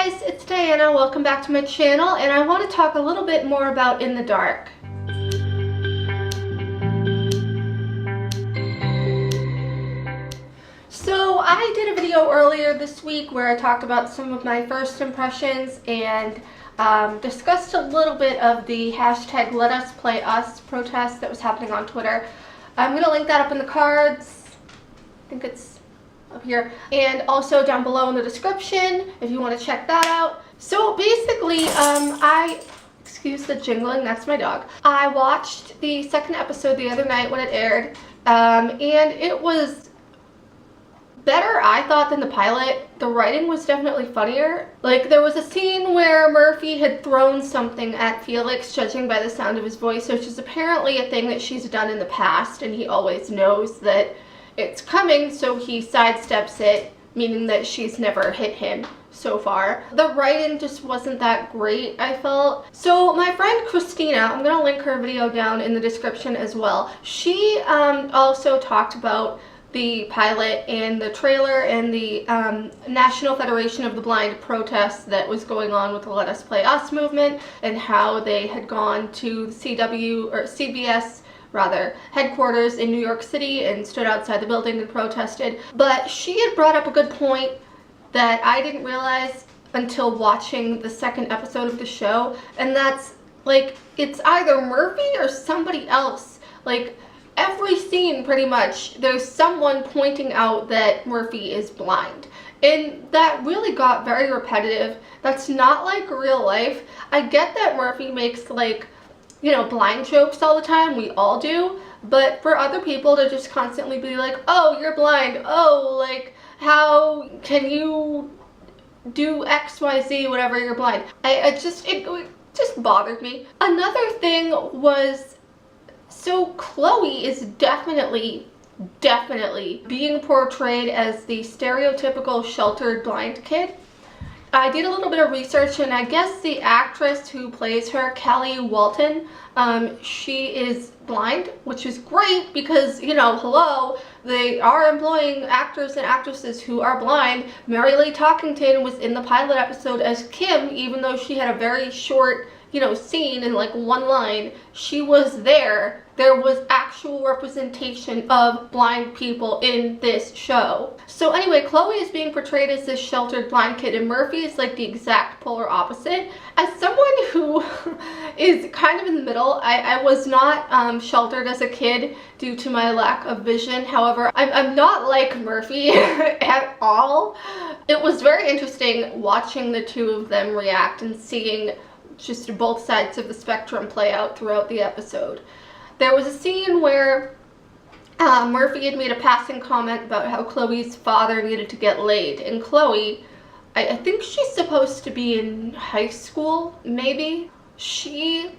guys, it's Diana. Welcome back to my channel, and I want to talk a little bit more about In the Dark. So I did a video earlier this week where I talked about some of my first impressions and discussed a little bit of the hashtag Let Us Play Us protest that was happening on Twitter. I'm going to link that up in the cards. I think it's up here, and also down below in the description if you want to check that out. So basically, excuse the jingling, that's my dog. I watched the second episode the other night when it aired, and it was better, I thought, than the pilot. The writing was definitely funnier. Like, there was a scene where Murphy had thrown something at Felix, judging by the sound of his voice, which is apparently a thing that she's done in the past, and he always knows that it's coming, so he sidesteps it, meaning that she's never hit him so far. The writing just wasn't that great, I felt. So my friend Christina, I'm gonna link her video down in the description as well, she also talked about the pilot and the trailer and the National Federation of the Blind protest that was going on with the Let Us Play Us movement, and how they had gone to the CBS headquarters in New York City and stood outside the building and protested. But she had brought up a good point that I didn't realize until watching the second episode of the show, and that's, like, it's either Murphy or somebody else. Like, every scene pretty much, there's someone pointing out that Murphy is blind. And that really got very repetitive. That's not like real life. I get that Murphy makes, like, you know, blind jokes all the time, we all do, but for other people to just constantly be like, oh, you're blind, oh, like, how can you do XYZ, whatever, you're blind. It just bothered me. Another thing was, so Chloe is definitely being portrayed as the stereotypical sheltered blind kid. I did a little bit of research, and I guess the actress who plays her, Kelly Walton, she is blind, which is great because, you know, hello, they are employing actors and actresses who are blind. Mary Lee Talkington was in the pilot episode as Kim, even though she had a very short, you know, scene in like one line. She was there. There was actual representation of blind people in this show. So anyway, Chloe is being portrayed as this sheltered blind kid, and Murphy is like the exact polar opposite. As someone who is kind of in the middle, I was not sheltered as a kid due to my lack of vision. However, I'm not like Murphy at all. It was very interesting watching the two of them react and seeing just both sides of the spectrum play out throughout the episode. There was a scene where Murphy had made a passing comment about how Chloe's father needed to get laid, and Chloe, I think she's supposed to be in high school, maybe? She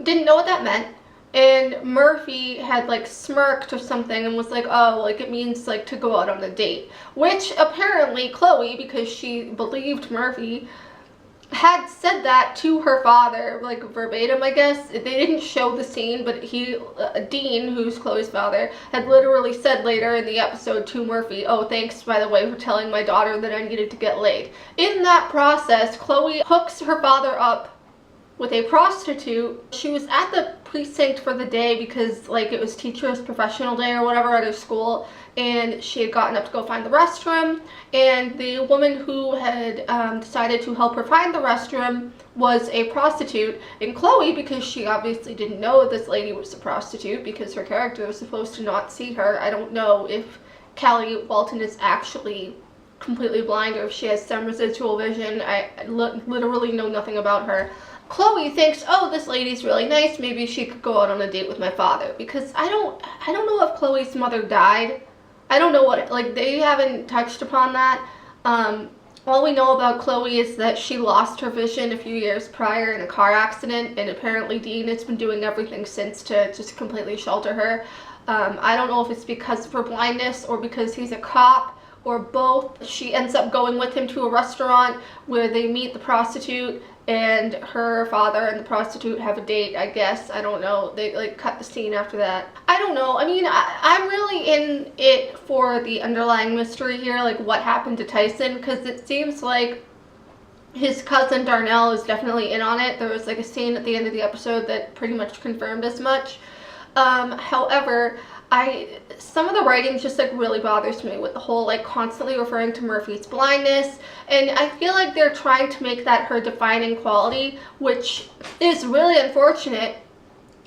didn't know what that meant, and Murphy had like smirked or something and was like, oh, like it means like to go out on a date, which apparently Chloe, because she believed Murphy, had said that to her father, like verbatim, I guess. They didn't show the scene, but Dean, who's Chloe's father, had literally said later in the episode to Murphy, oh, thanks, by the way, for telling my daughter that I needed to get laid. In that process, Chloe hooks her father up with a prostitute. She was at the precinct for the day because, like, it was teacher's professional day or whatever at her school, and she had gotten up to go find the restroom, and the woman who had decided to help her find the restroom was a prostitute. And Chloe, because she obviously didn't know this lady was a prostitute because her character was supposed to not see her. I don't know if Kelly Walton is actually completely blind or if she has some residual vision. I literally know nothing about her. Chloe thinks, oh, this lady's really nice, maybe she could go out on a date with my father, because I don't know if Chloe's mother died. I don't know what, like, they haven't touched upon that. All we know about Chloe is that she lost her vision a few years prior in a car accident, and apparently Dean has been doing everything since to just completely shelter her. I don't know if it's because of her blindness or because he's a cop, or both. She ends up going with him to a restaurant where they meet the prostitute, and her father and the prostitute have a date, I guess. I don't know. They like cut the scene after that. I don't know. I mean, I'm really in it for the underlying mystery here, like what happened to Tyson, because it seems like his cousin Darnell is definitely in on it. There was like a scene at the end of the episode that pretty much confirmed as much. However, some of the writing just like really bothers me with the whole like constantly referring to Murphy's blindness, and I feel like they're trying to make that her defining quality, which is really unfortunate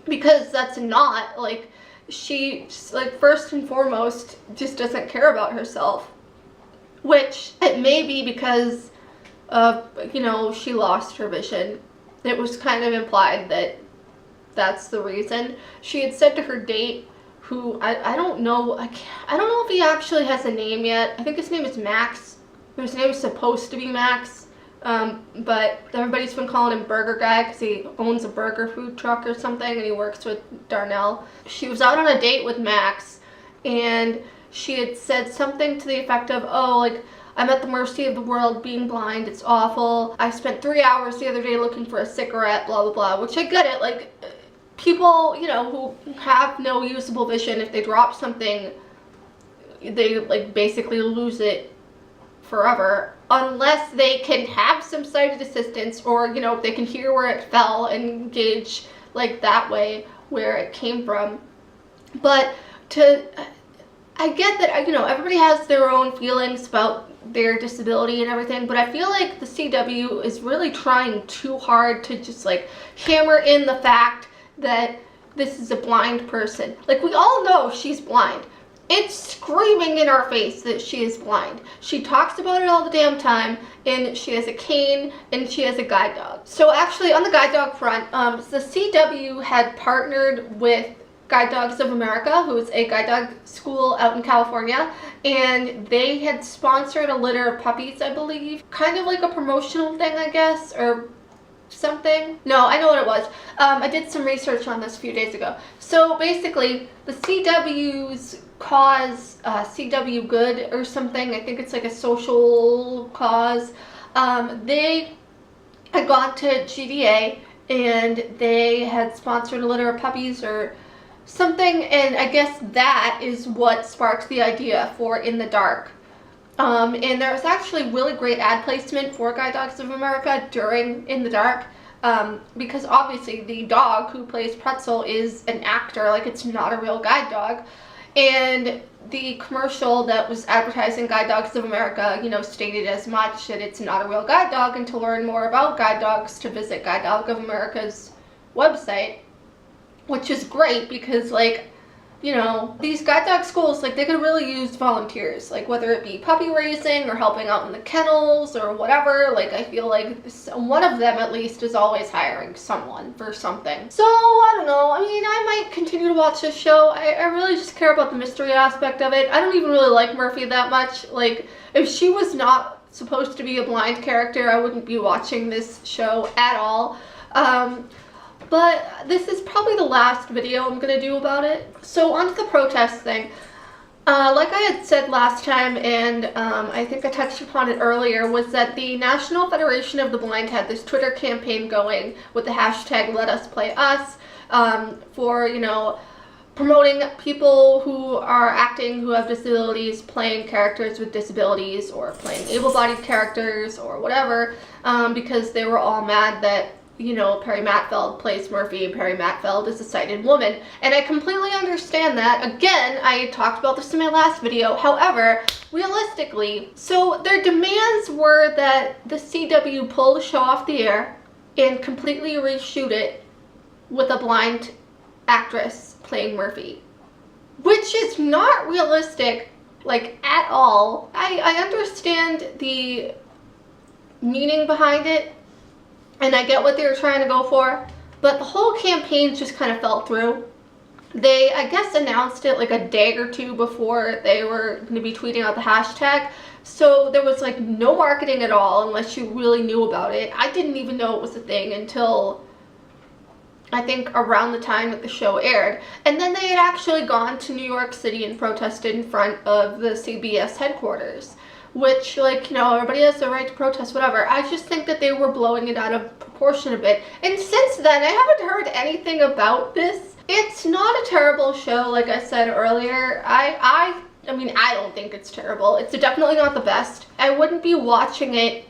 because that's not. Like, she like first and foremost just doesn't care about herself, which it may be because of, you know, she lost her vision. It was kind of implied that that's the reason. She had said to her date, who I don't know, I don't know if he actually has a name yet. I think his name is Max. His name is supposed to be Max, but everybody's been calling him Burger Guy because he owns a burger food truck or something, and he works with Darnell. She was out on a date with Max, and she had said something to the effect of, oh, like, I'm at the mercy of the world, being blind, it's awful. I spent 3 hours the other day looking for a cigarette, blah, blah, blah, which I get it. Like, people, you know, who have no usable vision, if they drop something, they, like, basically lose it forever, unless they can have some sighted assistance, or, you know, they can hear where it fell and gauge, like, that way where it came from. But I get that, you know, everybody has their own feelings about their disability and everything, but I feel like the CW is really trying too hard to just, like, hammer in the fact that this is a blind person. Like, we all know she's blind. It's screaming in our face that she is blind. She talks about it all the damn time, and she has a cane, and she has a guide dog. So actually, on the guide dog front, the CW had partnered with Guide Dogs of America, who is a guide dog school out in California, and they had sponsored a litter of puppies, I believe. Kind of like a promotional thing, I guess, or something. No, I know what it was. I did some research on this a few days ago. So basically, the CW's cause, CW Good or something, I think it's like a social cause, they had gone to GDA and they had sponsored a litter of puppies or something, and I guess that is what sparked the idea for In the Dark. And there was actually really great ad placement for Guide Dogs of America during In the Dark, because obviously the dog who plays Pretzel is an actor, like, it's not a real guide dog. And the commercial that was advertising Guide Dogs of America, you know, stated as much, that it's not a real guide dog, and to learn more about guide dogs to visit Guide Dog of America's website, which is great because, like, you know, these guide dog schools, like, they could really use volunteers, like, whether it be puppy raising or helping out in the kennels or whatever. Like, I feel like one of them at least is always hiring someone for something. So, I don't know. I mean, I might continue to watch this show. I really just care about the mystery aspect of it. I don't even really like Murphy that much. Like, if she was not supposed to be a blind character, I wouldn't be watching this show at all. But this is probably the last video I'm going to do about it. So on to the protest thing. Like I had said last time, and I think I touched upon it earlier, was that the National Federation of the Blind had this Twitter campaign going with the hashtag #LetUsPlayUs, for, you know, promoting people who are acting who have disabilities, playing characters with disabilities, or playing able-bodied characters, or whatever, because they were all mad that, you know, Perry Mattfeld plays Murphy, and Perry Mattfeld is a sighted woman. And I completely understand that. Again, I talked about this in my last video. However, realistically, so their demands were that the CW pull the show off the air and completely reshoot it with a blind actress playing Murphy, which is not realistic, like, at all. I understand the meaning behind it, and I get what they were trying to go for, but the whole campaign just kind of fell through. They, I guess, announced it like a day or two before they were going to be tweeting out the hashtag, so there was, like, no marketing at all unless you really knew about it. I didn't even know it was a thing until, I think, around the time that the show aired. And then they had actually gone to New York City and protested in front of the CBS headquarters, which, like, you know, everybody has the right to protest, whatever. I just think that they were blowing it out of proportion a bit. And since then, I haven't heard anything about this. It's not a terrible show, like I said earlier. I mean, I don't think it's terrible. It's definitely not the best. I wouldn't be watching it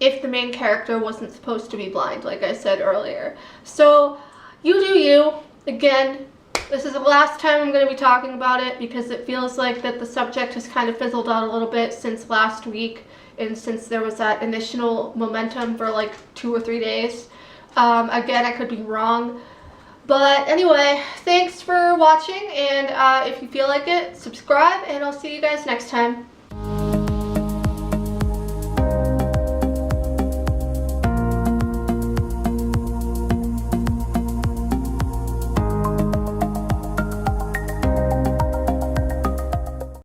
if the main character wasn't supposed to be blind, like I said earlier. So you do you. Again, this is the last time I'm going to be talking about it because it feels like that the subject has kind of fizzled out a little bit since last week, and since there was that initial momentum for like 2 or 3 days. Again, I could be wrong. But anyway, thanks for watching, and if you feel like it, subscribe, and I'll see you guys next time.